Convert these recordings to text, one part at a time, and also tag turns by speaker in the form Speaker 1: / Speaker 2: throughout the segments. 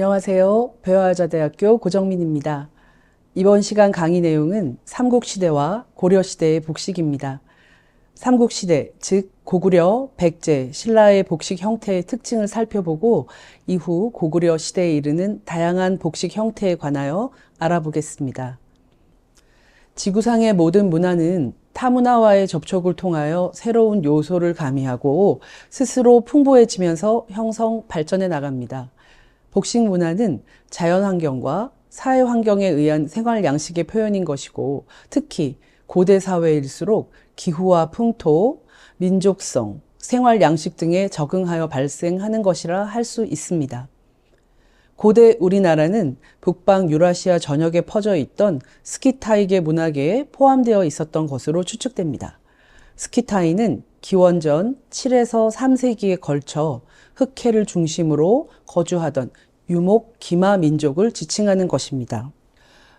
Speaker 1: 안녕하세요. 배화여자대학교 고정민입니다. 이번 시간 강의 내용은 삼국시대와 고려시대의 복식입니다. 삼국시대, 즉 고구려, 백제, 신라의 복식 형태의 특징을 살펴보고 이후 고구려 시대에 이르는 다양한 복식 형태에 관하여 알아보겠습니다. 지구상의 모든 문화는 타문화와의 접촉을 통하여 새로운 요소를 가미하고 스스로 풍부해지면서 형성, 발전해 나갑니다. 복식 문화는 자연환경과 사회환경에 의한 생활 양식의 표현인 것이고 특히 고대 사회일수록 기후와 풍토, 민족성, 생활 양식 등에 적응하여 발생하는 것이라 할 수 있습니다. 고대 우리나라는 북방 유라시아 전역에 퍼져 있던 스키타이계 문화계에 포함되어 있었던 것으로 추측됩니다. 스키타이는 기원전 7에서 3세기에 걸쳐 흑해를 중심으로 거주하던 유목 기마 민족을 지칭하는 것입니다.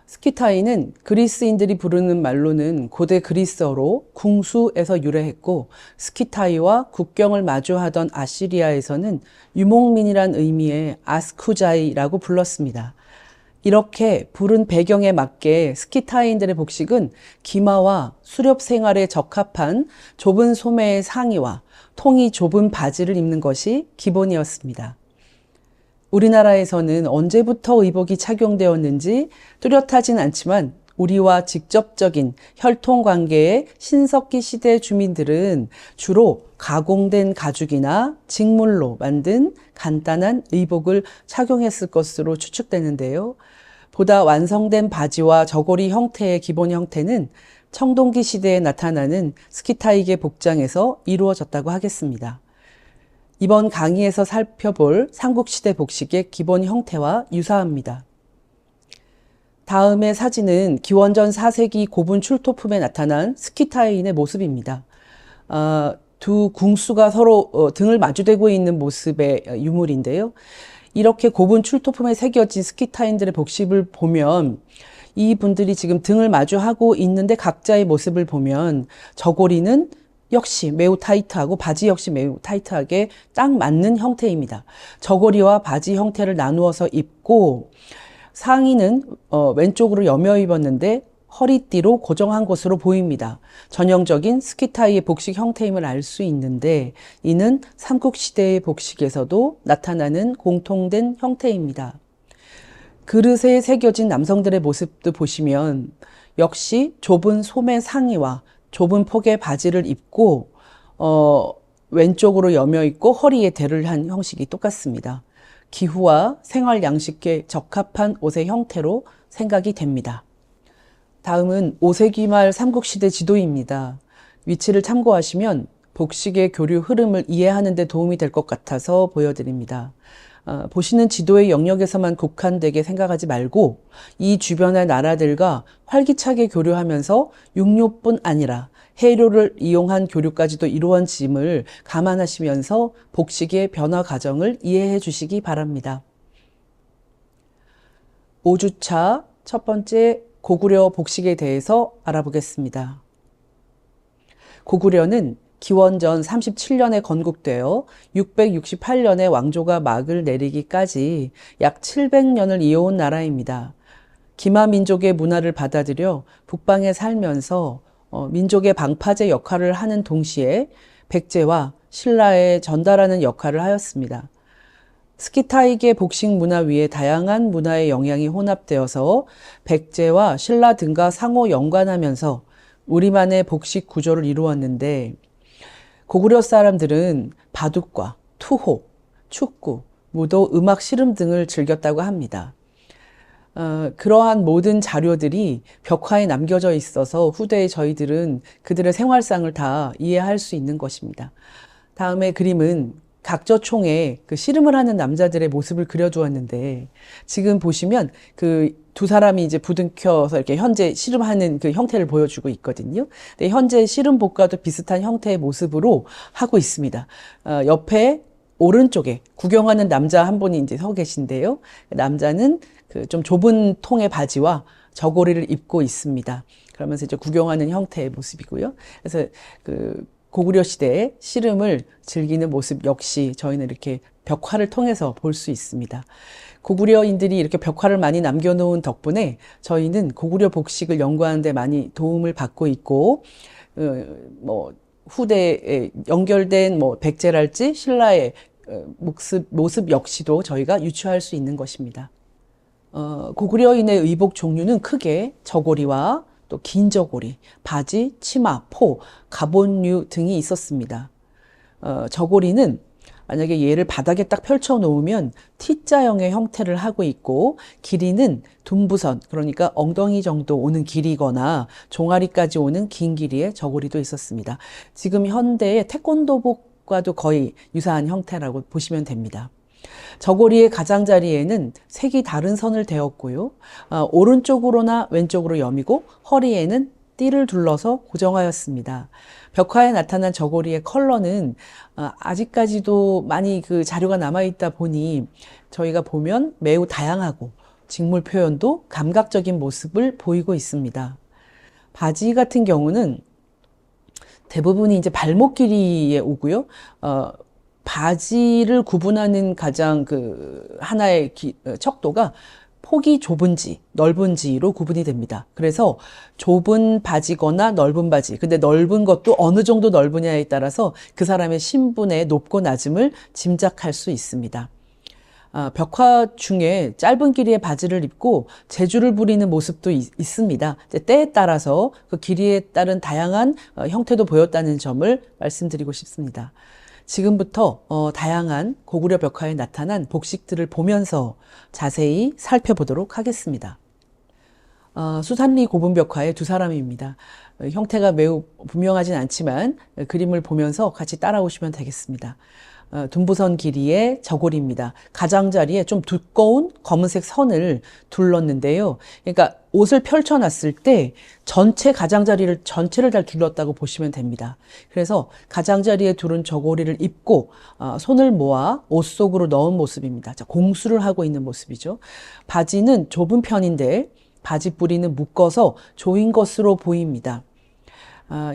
Speaker 1: 스키타이는 그리스인들이 부르는 말로는 고대 그리스어로 궁수에서 유래했고 스키타이와 국경을 마주하던 아시리아에서는 유목민이란 의미의 아스쿠자이라고 불렀습니다. 이렇게 부른 배경에 맞게 스키타이인들의 복식은 기마와 수렵 생활에 적합한 좁은 소매의 상의와 통이 좁은 바지를 입는 것이 기본이었습니다. 우리나라에서는 언제부터 의복이 착용되었는지 뚜렷하진 않지만 우리와 직접적인 혈통관계의 신석기 시대 주민들은 주로 가공된 가죽이나 직물로 만든 간단한 의복을 착용했을 것으로 추측되는데요. 보다 완성된 바지와 저고리 형태의 기본 형태는 청동기 시대에 나타나는 스키타이계 복장에서 이루어졌다고 하겠습니다. 이번 강의에서 살펴볼 삼국시대 복식의 기본 형태와 유사합니다. 다음의 사진은 기원전 4세기 고분 출토품에 나타난 스키타이인의 모습입니다. 두 궁수가 서로 등을 마주대고 있는 모습의 유물인데요. 이렇게 고분 출토품에 새겨진 스키타인들의 복식을 보면 이분들이 지금 등을 마주하고 있는데 각자의 모습을 보면 저고리는 역시 매우 타이트하고 바지 역시 매우 타이트하게 딱 맞는 형태입니다. 저고리와 바지 형태를 나누어서 입고 상의는 왼쪽으로 여며 입었는데 허리띠로 고정한 것으로 보입니다. 전형적인 스키타이의 복식 형태임을 알 수 있는데 이는 삼국시대의 복식에서도 나타나는 공통된 형태입니다. 그릇에 새겨진 남성들의 모습도 보시면 역시 좁은 소매 상의와 좁은 폭의 바지를 입고 왼쪽으로 여며 입고 허리에 대를 한 형식이 똑같습니다. 기후와 생활 양식에 적합한 옷의 형태로 생각이 됩니다. 다음은 5세기 말 삼국시대 지도입니다. 위치를 참고하시면 복식의 교류 흐름을 이해하는 데 도움이 될 것 같아서 보여드립니다. 보시는 지도의 영역에서만 국한되게 생각하지 말고 이 주변의 나라들과 활기차게 교류하면서 육로뿐 아니라 해로를 이용한 교류까지도 이루어짐을 감안하시면서 복식의 변화 과정을 이해해 주시기 바랍니다. 5주차 첫 번째 고구려 복식에 대해서 알아보겠습니다. 고구려는 기원전 37년에 건국되어 668년에 왕조가 막을 내리기까지 약 700년을 이어온 나라입니다. 기마 민족의 문화를 받아들여 북방에 살면서 민족의 방파제 역할을 하는 동시에 백제와 신라에 전달하는 역할을 하였습니다. 스키타이계 복식 문화 위에 다양한 문화의 영향이 혼합되어서 백제와 신라 등과 상호 연관하면서 우리만의 복식 구조를 이루었는데 고구려 사람들은 바둑과 투호, 축구, 무도, 음악 실험 등을 즐겼다고 합니다. 그러한 모든 자료들이 벽화에 남겨져 있어서 후대의 저희들은 그들의 생활상을 다 이해할 수 있는 것입니다. 다음의 그림은 각저총에 그 씨름을 하는 남자들의 모습을 그려주었는데 지금 보시면 그 두 사람이 이제 부둥켜서 이렇게 현재 씨름하는 그 형태를 보여주고 있거든요. 근데 현재 씨름복과도 비슷한 형태의 모습으로 하고 있습니다. 옆에 오른쪽에 구경하는 남자 한 분이 이제 서 계신데요. 남자는 그 좀 좁은 통의 바지와 저고리를 입고 있습니다. 그러면서 이제 구경하는 형태의 모습이고요. 그래서 그 고구려 시대의 씨름을 즐기는 모습 역시 저희는 이렇게 벽화를 통해서 볼 수 있습니다. 고구려인들이 이렇게 벽화를 많이 남겨놓은 덕분에 저희는 고구려 복식을 연구하는 데 많이 도움을 받고 있고, 후대에 연결된 백제랄지 신라의 모습 역시도 저희가 유추할 수 있는 것입니다. 고구려인의 의복 종류는 크게 저고리와 또 긴 저고리, 바지, 치마, 포, 갑옷류 등이 있었습니다. 저고리는 만약에 얘를 바닥에 딱 펼쳐 놓으면 T자형의 형태를 하고 있고, 길이는 둔부선, 그러니까 엉덩이 정도 오는 길이거나 종아리까지 오는 긴 길이의 저고리도 있었습니다. 지금 현대의 태권도복과도 거의 유사한 형태라고 보시면 됩니다. 저고리의 가장자리에는 색이 다른 선을 대었고요. 오른쪽으로나 왼쪽으로 여미고 허리에는 띠를 둘러서 고정하였습니다. 벽화에 나타난 저고리의 컬러는 아직까지도 많이 그 자료가 남아있다 보니 저희가 보면 매우 다양하고 직물 표현도 감각적인 모습을 보이고 있습니다. 바지 같은 경우는 대부분이 이제 발목 길이에 오고요. 바지를 구분하는 가장 하나의 척도가 폭이 좁은지 넓은지로 구분이 됩니다. 그래서 좁은 바지거나 넓은 바지, 근데 넓은 것도 어느 정도 넓으냐에 따라서 그 사람의 신분의 높고 낮음을 짐작할 수 있습니다. 벽화 중에 짧은 길이의 바지를 입고 재주를 부리는 모습도 있습니다. 때에 따라서 그 길이에 따른 다양한 형태도 보였다는 점을 말씀드리고 싶습니다. 지금부터 다양한 고구려 벽화에 나타난 복식들을 보면서 자세히 살펴보도록 하겠습니다. 수산리 고분 벽화의 두 사람입니다. 형태가 매우 분명하진 않지만 그림을 보면서 같이 따라오시면 되겠습니다. 둔부선 길이의 저고리입니다. 가장자리에 좀 두꺼운 검은색 선을 둘렀는데요. 그러니까 옷을 펼쳐놨을 때 전체 가장자리를 전체를 다 둘렀다고 보시면 됩니다. 그래서 가장자리에 두른 저고리를 입고 손을 모아 옷 속으로 넣은 모습입니다. 자, 공수를 하고 있는 모습이죠. 바지는 좁은 편인데 바지 뿌리는 묶어서 조인 것으로 보입니다.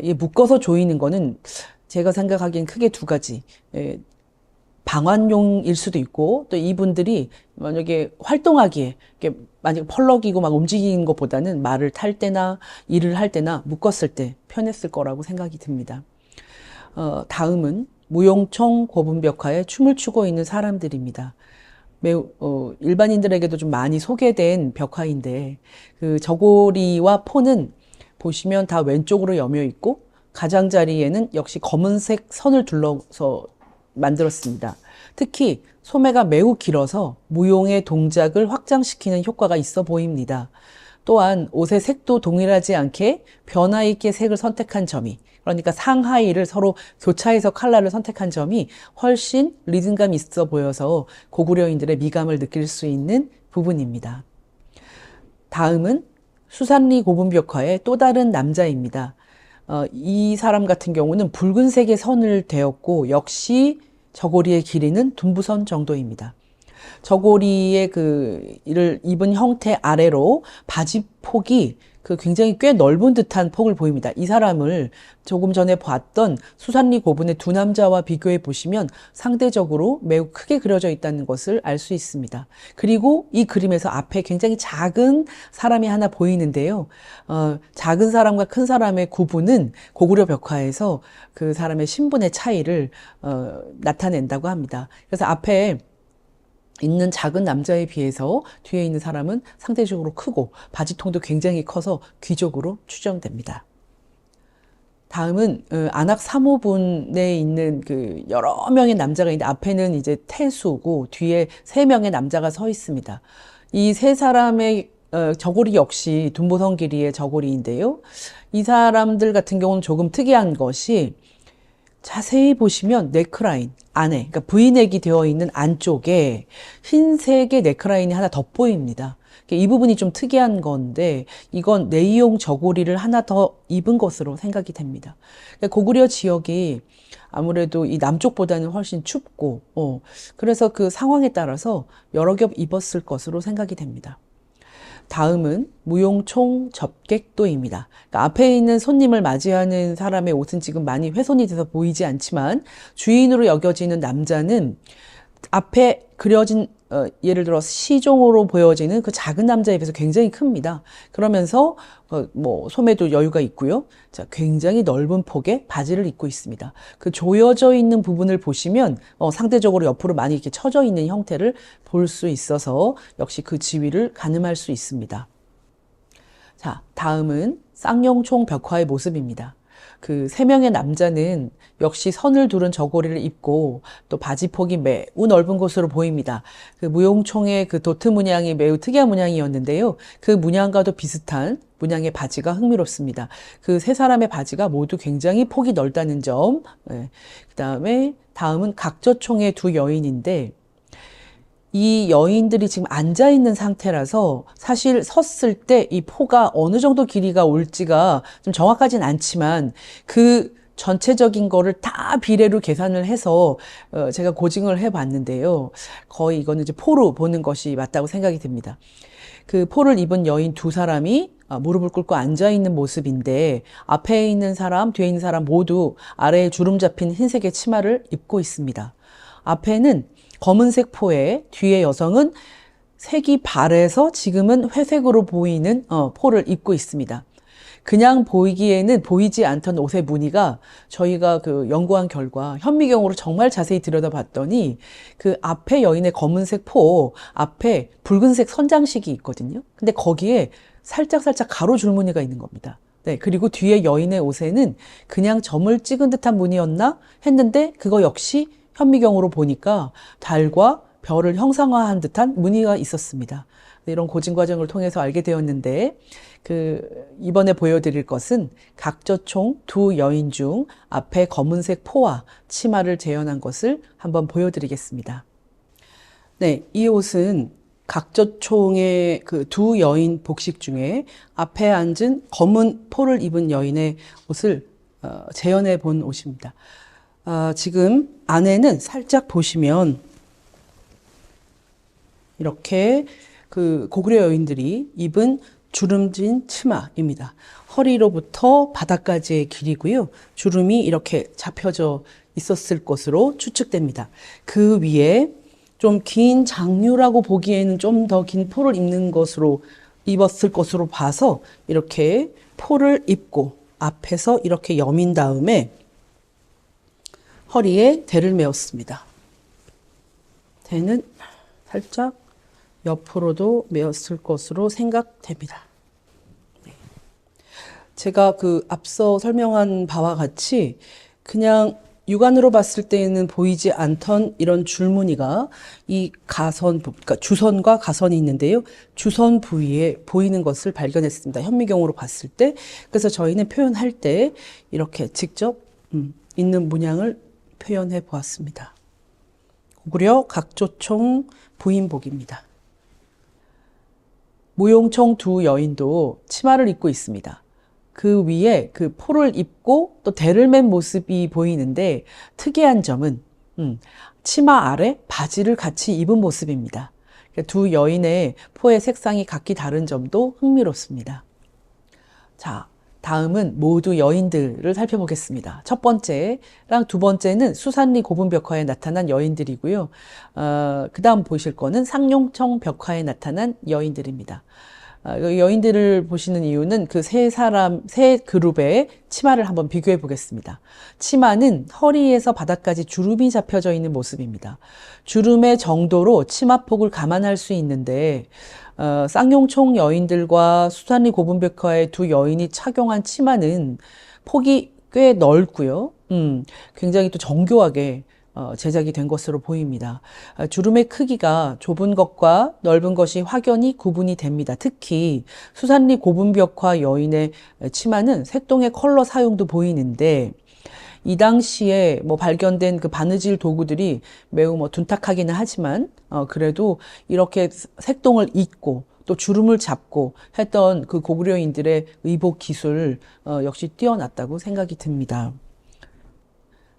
Speaker 1: 이 묶어서 조이는 거는 제가 생각하기엔 크게 두 가지. 방한용일 수도 있고, 또 이분들이 만약에 활동하기에 만약에 펄럭이고 막 움직이는 것보다는 말을 탈 때나 일을 할 때나 묶었을 때 편했을 거라고 생각이 듭니다. 다음은 무용총 고분벽화에 춤을 추고 있는 사람들입니다. 매우 일반인들에게도 좀 많이 소개된 벽화인데 그 저고리와 포는 보시면 다 왼쪽으로 여며 있고 가장자리에는 역시 검은색 선을 둘러서 만들었습니다. 특히 소매가 매우 길어서 무용의 동작을 확장시키는 효과가 있어 보입니다. 또한 옷의 색도 동일하지 않게 변화 있게 색을 선택한 점이, 그러니까 상하의를 서로 교차해서 컬러를 선택한 점이 훨씬 리듬감 있어 보여서 고구려인들의 미감을 느낄 수 있는 부분입니다. 다음은 수산리 고분벽화의 또 다른 남자입니다. 이 사람 같은 경우는 붉은색의 선을 대었고 역시 저고리의 길이는 둔부선 정도입니다. 저고리의 이를 입은 형태 아래로 바지 폭이 굉장히 꽤 넓은 듯한 폭을 보입니다. 이 사람을 조금 전에 봤던 수산리 고분의 두 남자와 비교해 보시면 상대적으로 매우 크게 그려져 있다는 것을 알 수 있습니다. 그리고 이 그림에서 앞에 굉장히 작은 사람이 하나 보이는데요. 작은 사람과 큰 사람의 구분은 고구려 벽화에서 그 사람의 신분의 차이를 나타낸다고 합니다. 그래서 앞에 있는 작은 남자에 비해서 뒤에 있는 사람은 상대적으로 크고 바지통도 굉장히 커서 귀족으로 추정됩니다. 다음은 안악 3호분에 있는 여러 명의 남자가 있는데 앞에는 이제 태수고 뒤에 3명의 남자가 서 있습니다. 이 세 사람의 저고리 역시 둔보선 길이의 저고리인데요. 이 사람들 같은 경우는 조금 특이한 것이 자세히 보시면 네크라인 안에, 그러니까 V넥이 되어 있는 안쪽에 흰색의 네크라인이 하나 덧보입니다. 이 부분이 좀 특이한 건데 이건 내이용 저고리를 하나 더 입은 것으로 생각이 됩니다. 그러니까 고구려 지역이 아무래도 이 남쪽보다는 훨씬 춥고 그래서 그 상황에 따라서 여러 겹 입었을 것으로 생각이 됩니다. 다음은 무용총 접객도입니다. 그러니까 앞에 있는 손님을 맞이하는 사람의 옷은 지금 많이 훼손이 돼서 보이지 않지만 주인으로 여겨지는 남자는 앞에 그려진 예를 들어 시종으로 보여지는 그 작은 남자에 비해서 굉장히 큽니다. 그러면서 뭐 소매도 여유가 있고요. 자, 굉장히 넓은 폭의 바지를 입고 있습니다. 그 조여져 있는 부분을 보시면 상대적으로 옆으로 많이 이렇게 처져 있는 형태를 볼 수 있어서 역시 그 지위를 가늠할 수 있습니다. 자, 다음은 쌍용총 벽화의 모습입니다. 그 세 명의 남자는 역시 선을 두른 저고리를 입고 또 바지폭이 매우 넓은 것으로 보입니다. 그 무용총의 그 도트 문양이 매우 특이한 문양이었는데요. 그 문양과도 비슷한 문양의 바지가 흥미롭습니다. 그 세 사람의 바지가 모두 굉장히 폭이 넓다는 점. 네. 다음은 각저총의 두 여인인데 이 여인들이 지금 앉아 있는 상태라서 사실 섰을 때 이 포가 어느 정도 길이가 올지가 좀 정확하진 않지만 그 전체적인 거를 다 비례로 계산을 해서 제가 고증을 해봤는데요. 거의 이거는 이제 포로 보는 것이 맞다고 생각이 듭니다. 그 포를 입은 여인 두 사람이 무릎을 꿇고 앉아 있는 모습인데 앞에 있는 사람, 뒤에 있는 사람 모두 아래에 주름 잡힌 흰색의 치마를 입고 있습니다. 앞에는 검은색 포에 뒤에 여성은 색이 바래서 지금은 회색으로 보이는 포를 입고 있습니다. 그냥 보이기에는 보이지 않던 옷의 무늬가 저희가 그 연구한 결과 현미경으로 정말 자세히 들여다봤더니 그 앞에 여인의 검은색 포 앞에 붉은색 선장식이 있거든요. 근데 거기에 살짝 가로 줄무늬가 있는 겁니다. 네, 그리고 뒤에 여인의 옷에는 그냥 점을 찍은 듯한 무늬였나 했는데 그거 역시 현미경으로 보니까 달과 별을 형상화한 듯한 무늬가 있었습니다. 이런 고증 과정을 통해서 알게 되었는데 이번에 보여드릴 것은 각저총 두 여인 중 앞에 검은색 포와 치마를 재현한 것을 한번 보여드리겠습니다. 네, 이 옷은 각저총의 그 두 여인 복식 중에 앞에 앉은 검은 포를 입은 여인의 옷을 재현해 본 옷입니다. 지금 안에는 살짝 보시면 이렇게 그 고구려 여인들이 입은 주름진 치마입니다. 허리로부터 바닥까지의 길이고요. 주름이 이렇게 잡혀져 있었을 것으로 추측됩니다. 그 위에 좀 긴 장류라고 보기에는 좀 더 긴 포를 입었을 것으로 봐서 이렇게 포를 입고 앞에서 이렇게 여민 다음에 허리에 대를 메었습니다. 대는 살짝 옆으로도 메었을 것으로 생각됩니다. 네. 제가 그 앞서 설명한 바와 같이 그냥 육안으로 봤을 때는 보이지 않던 이런 줄무늬가 이 가선, 그러니까 주선과 가선이 있는데요. 주선 부위에 보이는 것을 발견했습니다. 현미경으로 봤을 때. 그래서 저희는 표현할 때 이렇게 직접 있는 문양을 표현해 보았습니다. 고구려 각조총 부인복입니다. 무용총 두 여인도 치마를 입고 있습니다. 그 위에 그 포를 입고 또 대를 맨 모습이 보이는데 특이한 점은 치마 아래 바지를 같이 입은 모습입니다. 두 여인의 포의 색상이 각기 다른 점도 흥미롭습니다. 자, 다음은 모두 여인들을 살펴보겠습니다. 첫 번째랑 두 번째는 수산리 고분 벽화에 나타난 여인들이고요. 그 다음 보실 거는 쌍용총 벽화에 나타난 여인들입니다. 여인들을 보시는 이유는 그 세 그룹의 치마를 한번 비교해 보겠습니다. 치마는 허리에서 바닥까지 주름이 잡혀져 있는 모습입니다. 주름의 정도로 치마폭을 감안할 수 있는데 쌍용총 여인들과 수산리 고분벽화의 두 여인이 착용한 치마는 폭이 꽤 넓고요. 굉장히 또 정교하게 제작이 된 것으로 보입니다. 주름의 크기가 좁은 것과 넓은 것이 확연히 구분이 됩니다. 특히 수산리 고분벽화 여인의 치마는 색동의 컬러 사용도 보이는데 이 당시에 발견된 그 바느질 도구들이 매우 둔탁하기는 하지만 그래도 이렇게 색동을 잇고 또 주름을 잡고 했던 그 고구려인들의 의복 기술 역시 뛰어났다고 생각이 듭니다.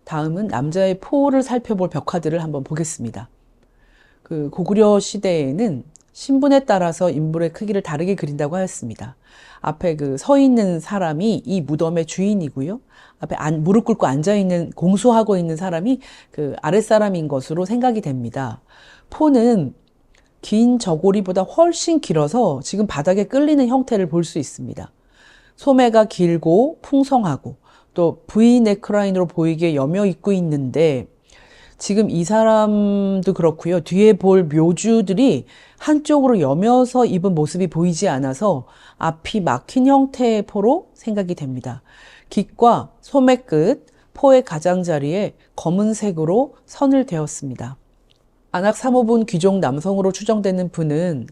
Speaker 1: 다음은 남자의 포를 살펴볼 벽화들을 한번 보겠습니다. 그 고구려 시대에는 신분에 따라서 인물의 크기를 다르게 그린다고 하였습니다. 앞에 그 서 있는 사람이 이 무덤의 주인이고요. 앞에 무릎 꿇고 앉아 있는 공수하고 있는 사람이 그 아랫사람인 것으로 생각이 됩니다. 포는 긴 저고리보다 훨씬 길어서 지금 바닥에 끌리는 형태를 볼 수 있습니다. 소매가 길고 풍성하고 또 V 네크라인으로 보이게 여며 입고 있는데 지금 이 사람도 그렇고요. 뒤에 볼 묘주들이 한쪽으로 여며서 입은 모습이 보이지 않아서 앞이 막힌 형태의 포로 생각이 됩니다. 깃과 소매 끝, 포의 가장자리에 검은색으로 선을 대었습니다. 안악 3호분 귀족 남성으로 추정되는 분은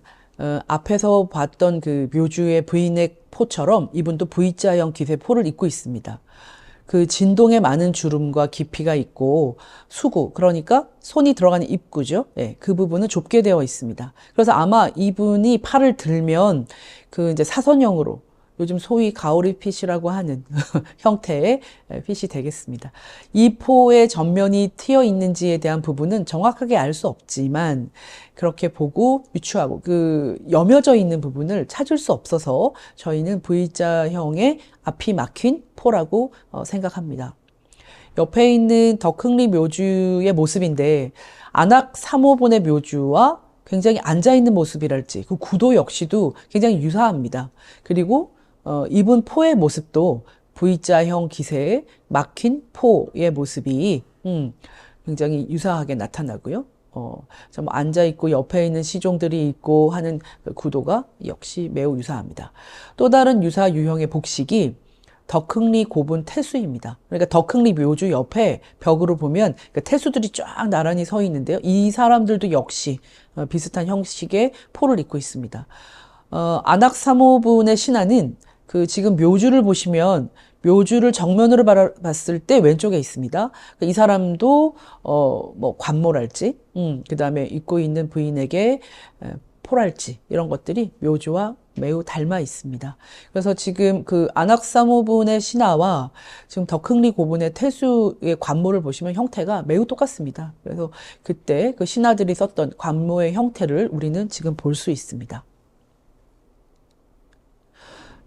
Speaker 1: 앞에서 봤던 그 묘주의 V넥 포처럼 이분도 V자형 기세 포를 입고 있습니다. 그 진동에 많은 주름과 깊이가 있고 수구, 그러니까 손이 들어가는 입구죠. 예, 그 부분은 좁게 되어 있습니다. 그래서 아마 이분이 팔을 들면 그 이제 사선형으로 요즘 소위 가오리 핏이라고 하는 형태의 핏이 되겠습니다. 이 포의 전면이 트여 있는지에 대한 부분은 정확하게 알 수 없지만 그렇게 보고 유추하고 그 여며져 있는 부분을 찾을 수 없어서 저희는 V자형의 앞이 막힌 포라고 생각합니다. 옆에 있는 덕흥리 묘주의 모습인데 안악 3호분의 묘주와 굉장히 앉아있는 모습이랄지 그 구도 역시도 굉장히 유사합니다. 그리고 입은 포의 모습도 V자형 기세에 막힌 포의 모습이 굉장히 유사하게 나타나고요. 좀 앉아있고 옆에 있는 시종들이 있고 하는 그 구도가 역시 매우 유사합니다. 또 다른 유사 유형의 복식이 덕흥리 고분 태수입니다. 그러니까 덕흥리 묘주 옆에 벽으로 보면 그 태수들이 쫙 나란히 서 있는데요. 이 사람들도 역시 비슷한 형식의 포를 입고 있습니다. 안악 3호분의 신하는 그 지금 묘주를 보시면 묘주를 정면으로 봤을 때 왼쪽에 있습니다. 이 사람도 뭐 관모랄지, 그 다음에 입고 있는 부인에게 포랄지 이런 것들이 묘주와 매우 닮아 있습니다. 그래서 지금 그 안악 3호분의 신하와 지금 덕흥리 고분의 태수의 관모를 보시면 형태가 매우 똑같습니다. 그래서 그때 그 신하들이 썼던 관모의 형태를 우리는 지금 볼 수 있습니다.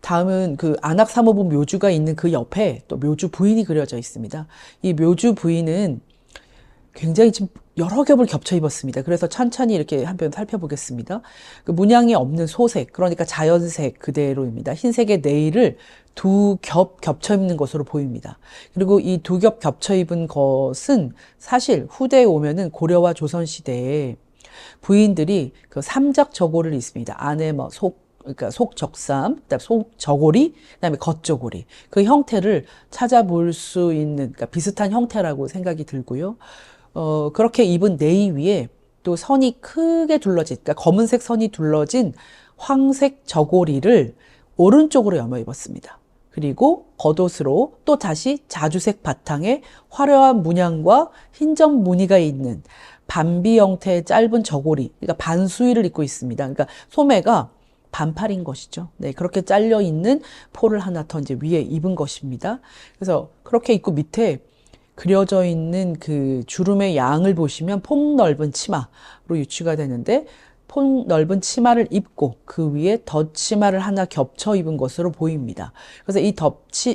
Speaker 1: 다음은 그 안악 3호분 묘주가 있는 그 옆에 또 묘주 부인이 그려져 있습니다. 이 묘주 부인은 굉장히 지금 여러 겹을 겹쳐 입었습니다. 그래서 천천히 이렇게 한번 살펴보겠습니다. 그 문양이 없는 소색, 그러니까 자연색 그대로입니다. 흰색의 네일을 두 겹 겹쳐 입는 것으로 보입니다. 그리고 이 두 겹 겹쳐 입은 것은 사실 후대에 오면은 고려와 조선 시대에 부인들이 그 삼작 저고리를 입습니다. 안에 뭐 그러니까 속적삼, 그다음에 속저고리, 그다음에 겉저고리. 그 형태를 찾아볼 수 있는, 그러니까 비슷한 형태라고 생각이 들고요. 그렇게 입은 네이 위에 또 선이 크게 둘러진, 그러니까 검은색 선이 둘러진 황색 저고리를 오른쪽으로 여며 입었습니다. 그리고 겉옷으로 또 다시 자주색 바탕에 화려한 문양과 흰점 무늬가 있는 반비 형태의 짧은 저고리, 그러니까 반수의를 입고 있습니다. 그러니까 소매가 반팔인 것이죠. 네, 그렇게 잘려 있는 포를 하나 더 이제 위에 입은 것입니다. 그래서 그렇게 입고 밑에 그려져 있는 그 주름의 양을 보시면 폭넓은 치마로 유추가 되는데 폭넓은 치마를 입고 그 위에 덧치마를 하나 겹쳐 입은 것으로 보입니다. 그래서 이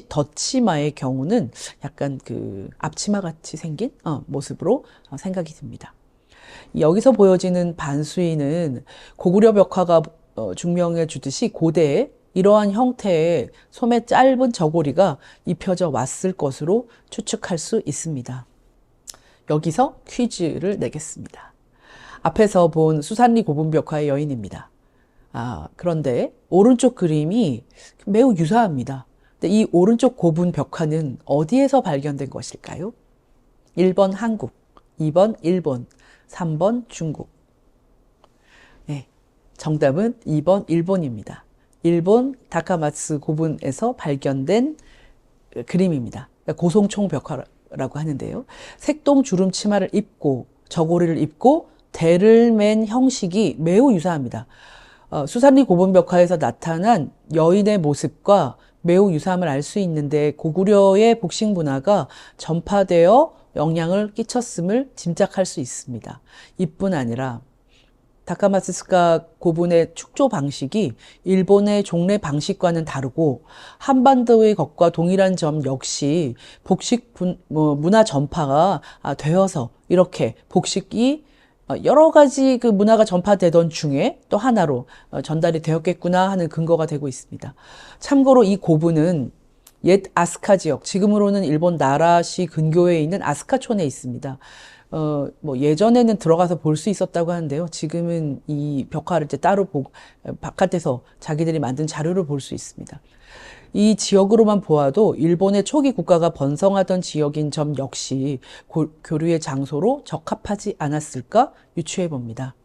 Speaker 1: 덧치마의 경우는 약간 그 앞치마 같이 생긴 모습으로 생각이 듭니다. 여기서 보여지는 반수인은 고구려 벽화가 증명해 주듯이 고대에 이러한 형태의 소매 짧은 저고리가 입혀져 왔을 것으로 추측할 수 있습니다. 여기서 퀴즈를 내겠습니다. 앞에서 본 수산리 고분벽화의 여인입니다. 그런데 오른쪽 그림이 매우 유사합니다. 근데 이 오른쪽 고분 벽화는 어디에서 발견된 것일까요? 1번 한국, 2번 일본, 3번 중국. 네, 정답은 2번 일본입니다. 일본 다카마츠 고분에서 발견된 그림입니다. 고송총 벽화라고 하는데요. 색동 주름 치마를 입고 저고리를 입고 대를 맨 형식이 매우 유사합니다. 수산리 고분 벽화에서 나타난 여인의 모습과 매우 유사함을 알 수 있는데 고구려의 복식 문화가 전파되어 영향을 끼쳤음을 짐작할 수 있습니다. 이뿐 아니라 다카마츠스카 고분의 축조 방식이 일본의 종래 방식과는 다르고 한반도의 것과 동일한 점 역시 복식 문화 전파가 되어서 이렇게 복식이 여러 가지 그 문화가 전파되던 중에 또 하나로 전달이 되었겠구나 하는 근거가 되고 있습니다. 참고로 이 고분은 옛 아스카 지역, 지금으로는 일본 나라시 근교에 있는 아스카촌에 있습니다. 뭐 예전에는 들어가서 볼 수 있었다고 하는데요. 지금은 이 벽화를 이제 따로 바깥에서 자기들이 만든 자료를 볼 수 있습니다. 이 지역으로만 보아도 일본의 초기 국가가 번성하던 지역인 점 역시 교류의 장소로 적합하지 않았을까 유추해 봅니다.